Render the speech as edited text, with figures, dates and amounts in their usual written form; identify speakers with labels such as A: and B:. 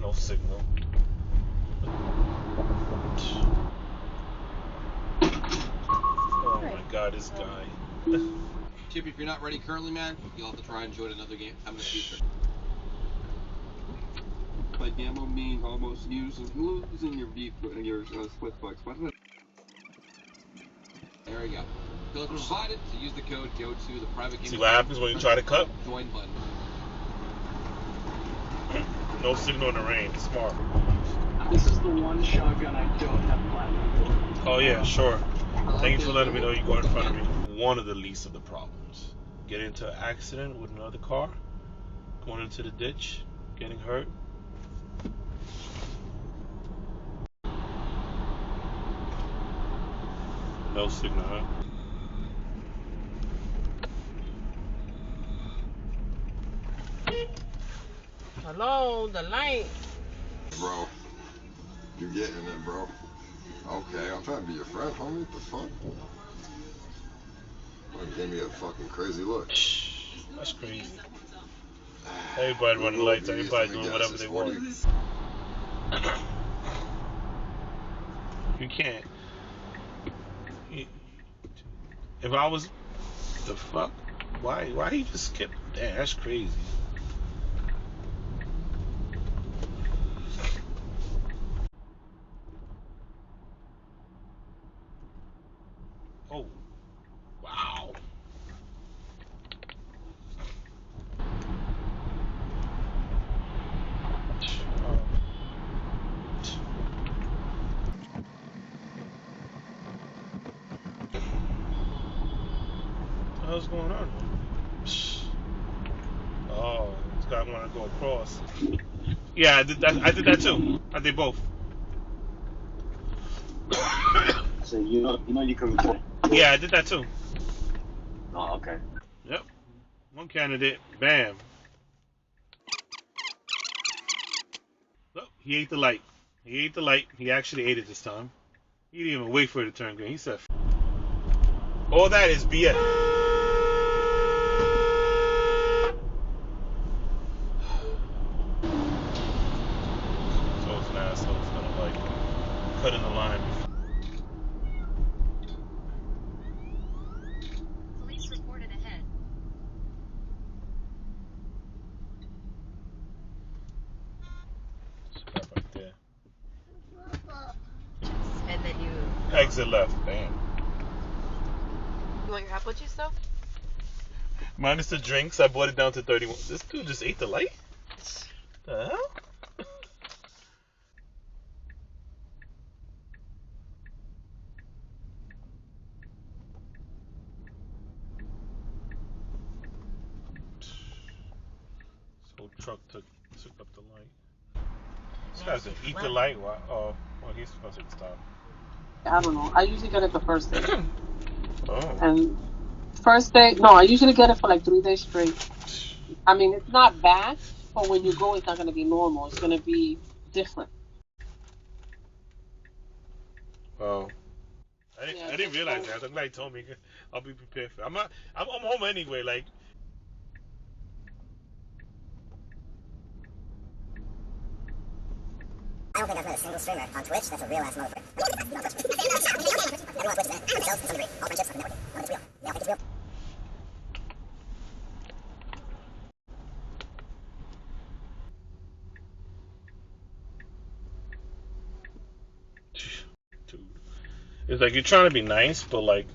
A: No signal. Oh my god, this guy.
B: Chip, if you're not ready currently, man, you'll have to try and join another game in the future. By demo means almost losing your beef and your split box. There we go. Code provided. To use the code, go to the private game.
A: See what happens when you try to cut?
B: Join button.
A: No signal in the rain. Smart.
C: This is the one shotgun I don't have platinum for.
A: Oh yeah, sure. Thank you for letting me know you go in front of me. One of the least of the problems. Getting into an accident with another car, going into the ditch, getting hurt. No signal, huh?
D: Hello, the light.
E: Bro, you getting it, bro. Okay, I'm trying to be your friend, homie. What the fuck? You gave me a fucking crazy look.
A: That's crazy. Everybody running lights, everybody doing whatever they want. You can't. If I was... The fuck? Why he just skip? Damn, that's crazy. Oh. Wow. What's going on? Oh, this guy want to go across. Yeah, I did that too. I did both.
C: So you know you can record.
A: Yeah, I did that too.
C: Oh, okay.
A: Yep. One candidate, bam. Oh, he ate the light. He ate the light. He actually ate it this time. He didn't even wait for it to turn green. He said, all that is BS. So it's an asshole. It's gonna like cut in the line.
F: Police reported ahead.
A: Stop right there.
D: And then you
A: Exit left. Bam.
D: You want your apple juice though?
A: Minus the drinks, I bought it down to 31. This dude just ate the light? The hell? So truck took up the light. This guy said eat the light. Why? Oh, well, he's supposed to stop.
G: I don't know. I usually get it the first day.
A: Oh.
G: And first day, no, I usually get it for like 3 days straight. I mean, it's not bad, but when you go, it's not going to be normal. It's going to be different.
A: Oh. I didn't realize that. The guy told me I'll be prepared for it. I'm home anyway, like.
H: I don't think I've met a single streamer on Twitch that's a real ass motherfucker. Everyone on Twitch is themselves to some degree. All friendships are networking. I think it's real. Yeah, I think it's real.
A: Dude. It's like you're trying to be nice, but like